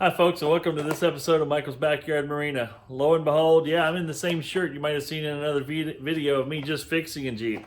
Hi, folks, and welcome to this episode of Michael's Backyard Marina. Lo and behold, yeah, I'm in the same shirt you might have seen in another video of me just fixing a Jeep.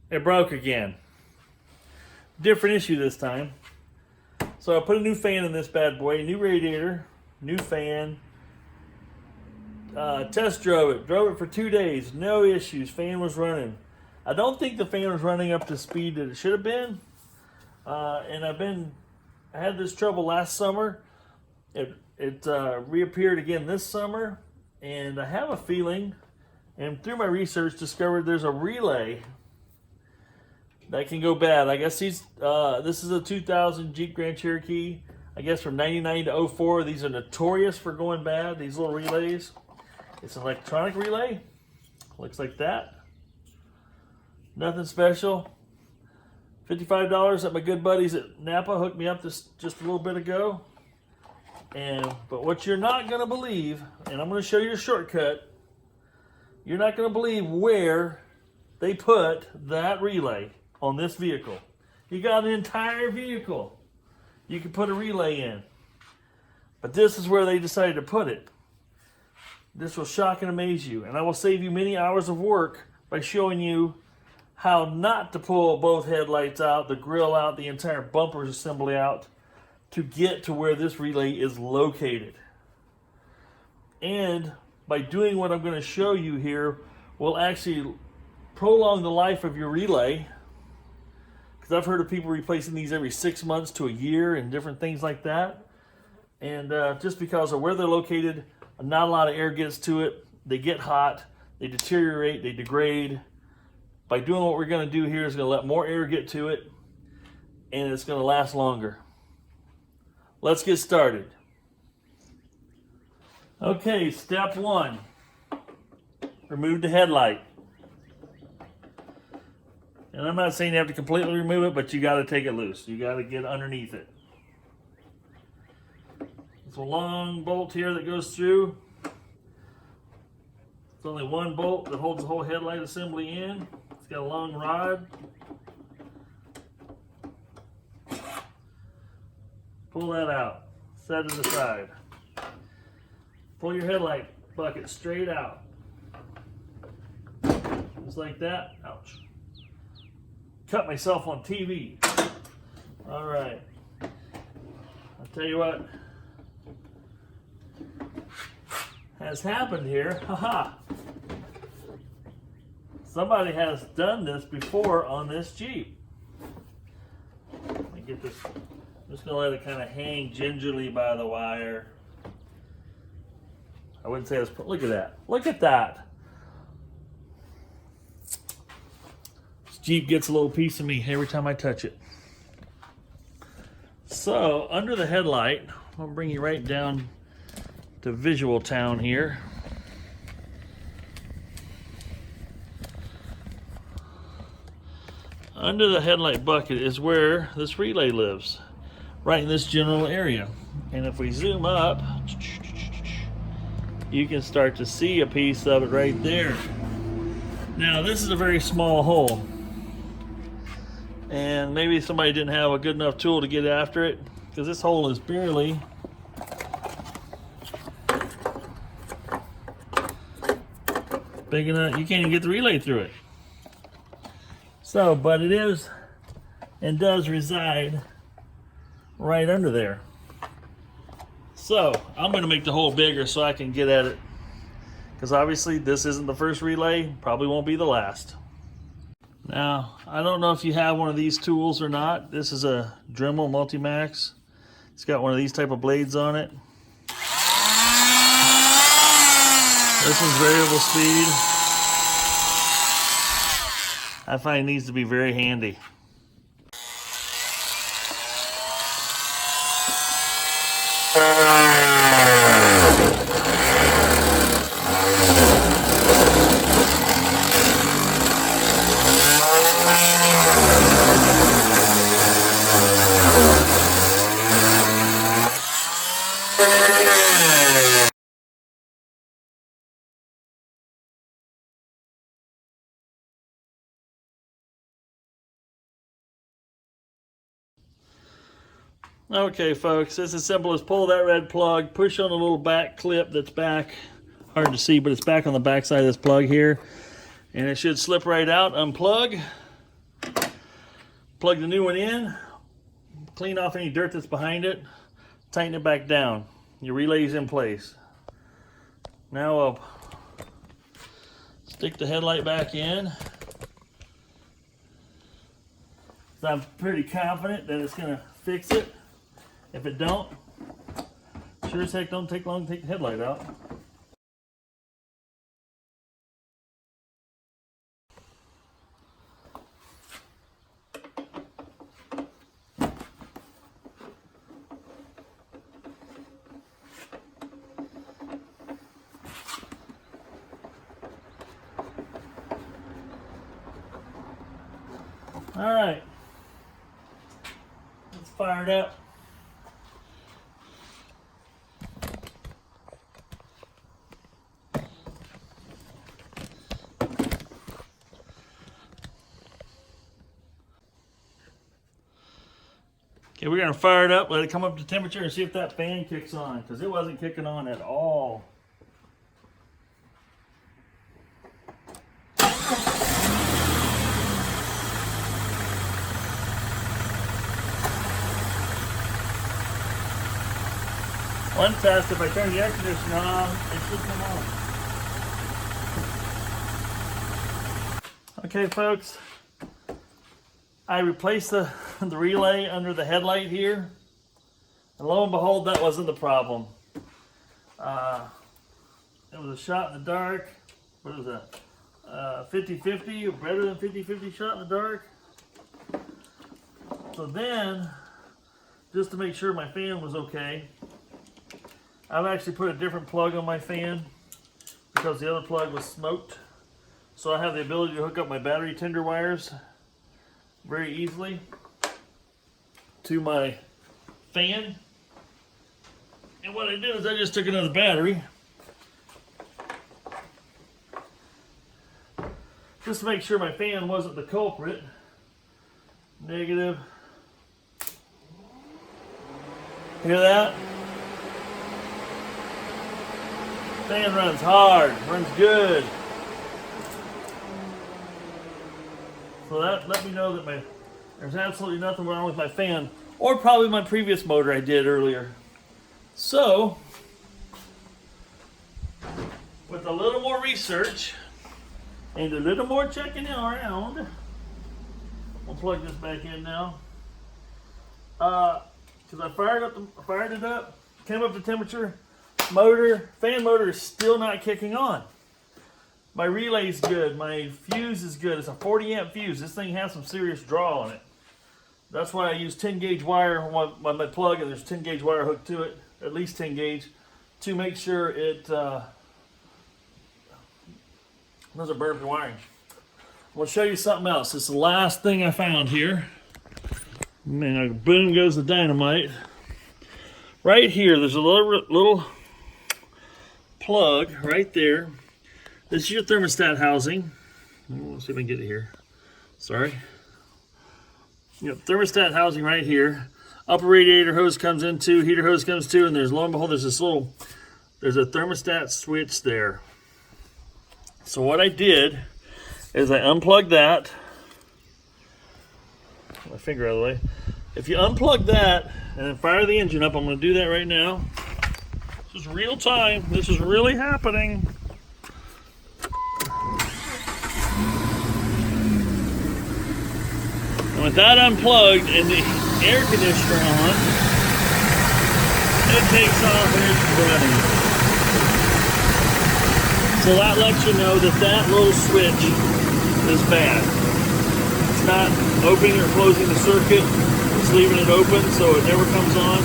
It broke again. Different issue this time. So I put a new fan in this bad boy, new radiator, new fan. Test drove it for 2 days, no issues, fan was running. I don't think the fan was running up to speed that it should have been. And I had this trouble last summer. It reappeared again this summer, and I have a feeling, and through my research, discovered there's a relay that can go bad. I guess this is a 2000 Jeep Grand Cherokee. I guess from 99 to 04, these are notorious for going bad, these little relays. It's an electronic relay. Looks like that. Nothing special. $55 that my good buddies at Napa hooked me up just a little bit ago. But what you're not going to believe, and I'm going to show you a shortcut, you're not going to believe where they put that relay on this vehicle. You got an entire vehicle you can put a relay in. But this is where they decided to put it. This will shock and amaze you, and I will save you many hours of work by showing you how not to pull both headlights out, the grill out, the entire bumper assembly out to get to where this relay is located. And by doing what I'm going to show you here, will actually prolong the life of your relay. Because I've heard of people replacing these every 6 months to a year and different things like that. And just because of where they're located, not a lot of air gets to it. They get hot, they deteriorate, they degrade. By doing what we're going to do here is going to let more air get to it, and it's going to last longer. Let's get started. Okay, step one. Remove the headlight. And I'm not saying you have to completely remove it, but you got to take it loose. You got to get underneath it. It's a long bolt here that goes through. It's only one bolt that holds the whole headlight assembly in. It's got a long rod. Pull that out. Set it aside. Pull your headlight bucket straight out. Just like that. Ouch. Cut myself on TV. All right. I'll tell you what has happened here. Haha. Somebody has done this before on this Jeep. Let me get this. I'm just going to let it kind of hang gingerly by the wire. I wouldn't say it's. Look at that. Look at that. This Jeep gets a little piece of me every time I touch it. So, under the headlight, I'll bring you right down to Visual Town here. Under the headlight bucket is where this relay lives, right in this general area. And if we zoom up, you can start to see a piece of it right there. Now, this is a very small hole, and maybe somebody didn't have a good enough tool to get after it, because this hole is barely big enough. You can't even get the relay through it. So, but it is and does reside right under there. So, I'm going to make the hole bigger so I can get at it. Because obviously this isn't the first relay, probably won't be the last. Now, I don't know if you have one of these tools or not. This is a Dremel Multimax. It's got one of these type of blades on it. This one's variable speed. I find it needs to be very handy. Okay, folks, it's as simple as pull that red plug, push on the little back clip that's back. Hard to see, but it's back on the back side of this plug here. And it should slip right out, unplug. Plug the new one in. Clean off any dirt that's behind it. Tighten it back down. Your relay's in place. Now I'll stick the headlight back in. So I'm pretty confident that it's gonna fix it. If it don't, sure as heck don't take long to take the headlight out. All right, let's fire it up. Okay, we're gonna fire it up, let it come up to temperature and see if that fan kicks on, because it wasn't kicking on at all. One test, if I turn the air conditioner on, it should come on. Okay, folks. I replaced the relay under the headlight here, and lo and behold, that wasn't the problem. It was a shot in the dark. What is that? 50-50 or better than 50-50 shot in the dark. So then, just to make sure my fan was okay, I've actually put a different plug on my fan because the other plug was smoked. So I have the ability to hook up my battery tender wires very easily to my fan. And what I did is I just took another battery just to make sure my fan wasn't the culprit. Negative. Hear that? Fan runs hard, runs good. So that let me know that there's absolutely nothing wrong with my fan, or probably my previous motor I did earlier. So, with a little more research and a little more checking around, we'll plug this back in now. Because I fired it up, came up to temperature. Fan motor is still not kicking on. My relay's good. My fuse is good. It's a 40 amp fuse. This thing has some serious draw on it. That's why I use 10 gauge wire on my plug, and there's 10 gauge wire hooked to it, at least 10 gauge, to make sure it doesn't burn up your wiring. I'll show you something else. It's the last thing I found here. Man, boom goes the dynamite. Right here, there's a little plug right there. This is your thermostat housing. Let's see if I can get it here. Sorry. You have thermostat housing right here. Upper radiator hose comes into, heater hose comes to, and there's, lo and behold, there's a thermostat switch there. So what I did is I unplugged that. My finger out of the way. If you unplug that and then fire the engine up, I'm going to do that right now. This is real time. This is really happening. And with that unplugged and the air conditioner on, it takes off and it's running. So that lets you know that that little switch is bad. It's not opening or closing the circuit. It's leaving it open so it never comes on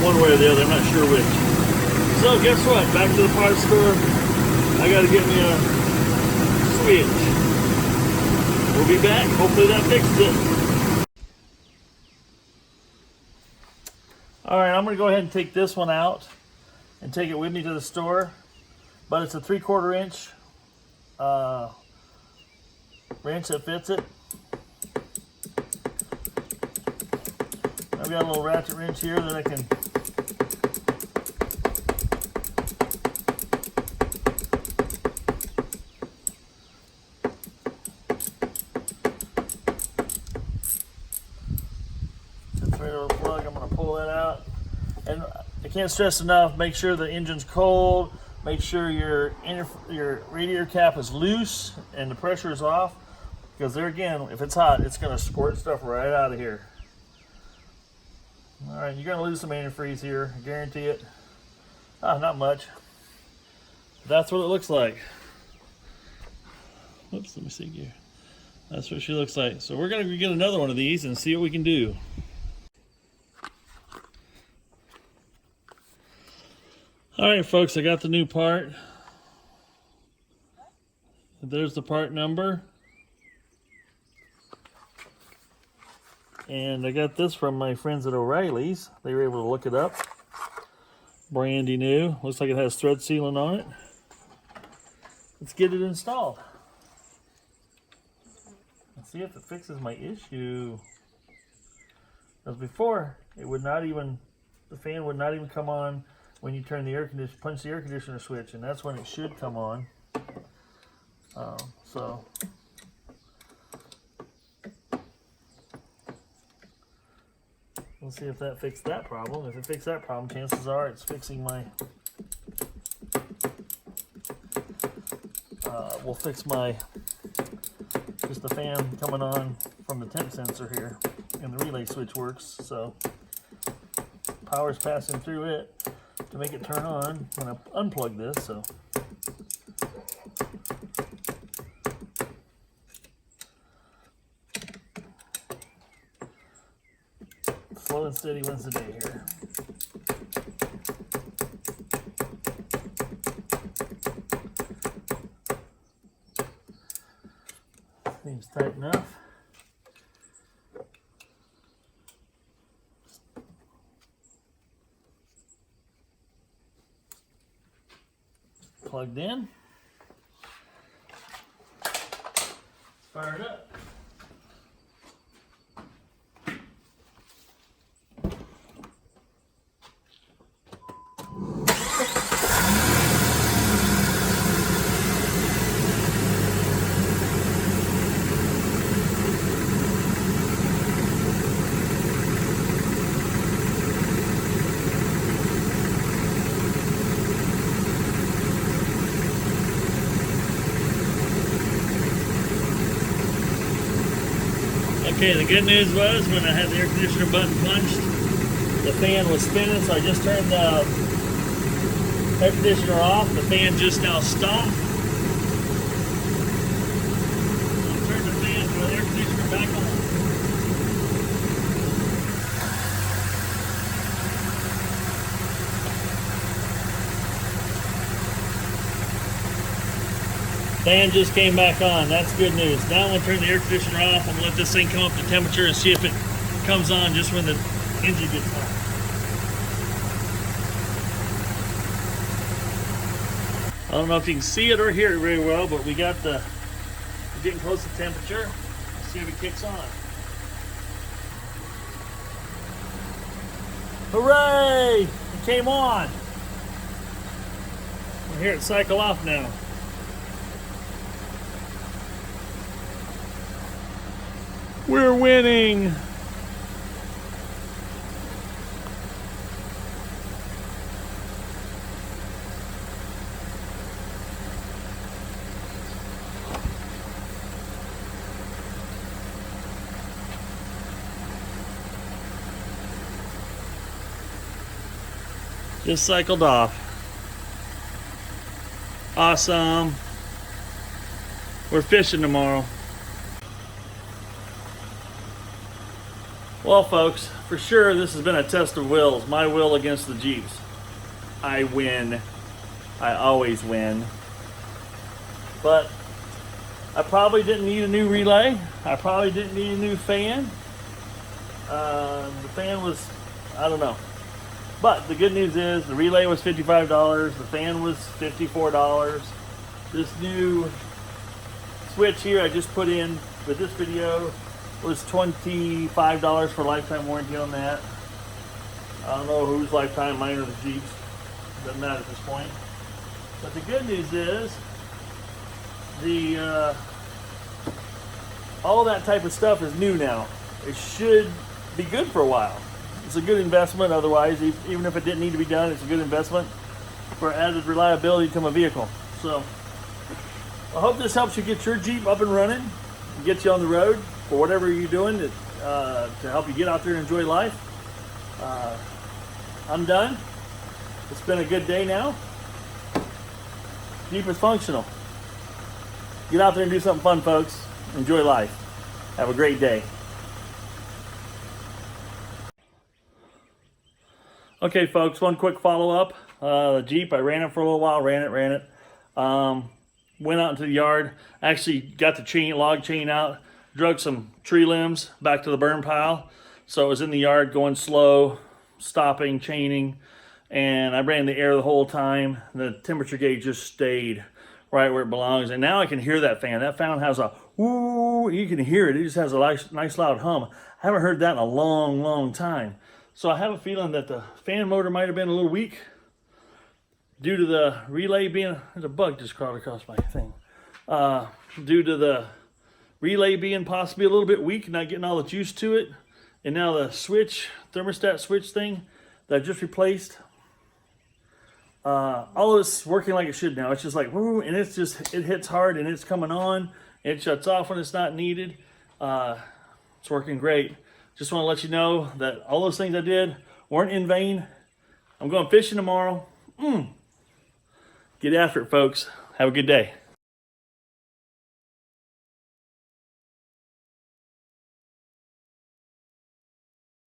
one way or the other. I'm not sure which. So guess what? Back to the parts store. I got to get me a switch. We'll be back. Hopefully that fixes it. Alright, I'm going to go ahead and take this one out and take it with me to the store. But it's a 3/4 inch wrench that fits it. Let got a little ratchet wrench here that I can right over the plug. I'm going to pull that out. And I can't stress enough, make sure the engine's cold, make sure your radiator cap is loose and the pressure is off, because there again, if it's hot, it's going to squirt stuff right out of here. All right, you're going to lose some antifreeze here, I guarantee it. Not much. That's what it looks like. Whoops, let me see here. That's what she looks like. So we're going to get another one of these and see what we can do. All right, folks, I got the new part. There's the part number. And I got this from my friends at O'Reilly's. They were able to look it up. Brandy new. Looks like it has thread sealant on it. Let's get it installed. Let's see if it fixes my issue. Because before, it would not even, the fan would not even come on when you turn the air conditioner, punch the air conditioner switch, and that's when it should come on. So we'll see if that fixed that problem. If it fixed that problem, chances are it's fixing my, will fix my, just the fan coming on from the temp sensor here, and the relay switch works, so power's passing through it to make it turn on when I unplug this. So slow and steady wins the day here. Seems tight enough. Plugged in. Fire it up. Okay, the good news was when I had the air conditioner button punched, the fan was spinning, so I just turned the air conditioner off. The fan just now stopped. I'll turn the fan to the air conditioner back on. Fan just came back on. That's good news. Now I'm going to turn the air conditioner off. I'm going to let this thing come up to temperature and see if it comes on just when the engine gets hot. I don't know if you can see it or hear it very well, but we got we're getting close to temperature. Let's see if it kicks on. Hooray! It came on. I hear it cycle off now. We're winning. Just cycled off. Awesome. We're fishing tomorrow. Well, folks, for sure this has been a test of wills. My will against the Jeeps. I win. I always win. But I probably didn't need a new relay. I probably didn't need a new fan. The fan was, I don't know. But the good news is the relay was $55. The fan was $54. This new switch here I just put in with this video was $25 for lifetime warranty on that. I don't know whose lifetime, mine or the Jeep's. Doesn't matter at this point. But the good news is, all that type of stuff is new now. It should be good for a while. It's a good investment otherwise, even if it didn't need to be done, it's a good investment for added reliability to my vehicle. So I hope this helps you get your Jeep up and running, and get you on the road for whatever you're doing to help you get out there and enjoy life. I'm done. It's been a good day now. Jeep is functional. Get out there and do something fun, folks. Enjoy life. Have a great day. Okay, folks, one quick follow-up. The Jeep, I ran it for a little while, ran it. Went out into the yard, actually got the log chain out, drug some tree limbs back to the burn pile. So it was in the yard going slow, stopping, chaining, and I ran the air the whole time. The temperature gauge just stayed right where it belongs. And now I can hear that fan. That fan has a whoo, you can hear it. It just has a nice loud hum. I haven't heard that in a long time. So I have a feeling that the fan motor might have been a little weak due to the relay being, there's a bug just crawled across my thing. Due to the relay being possibly a little bit weak, not getting all the juice to it. And now the thermostat switch thing that I just replaced, all of it's working like it should now. It's just like, woo, and it hits hard and it's coming on. It shuts off when it's not needed. It's working great. Just want to let you know that all those things I did weren't in vain. I'm going fishing tomorrow. Get after it, folks. Have a good day.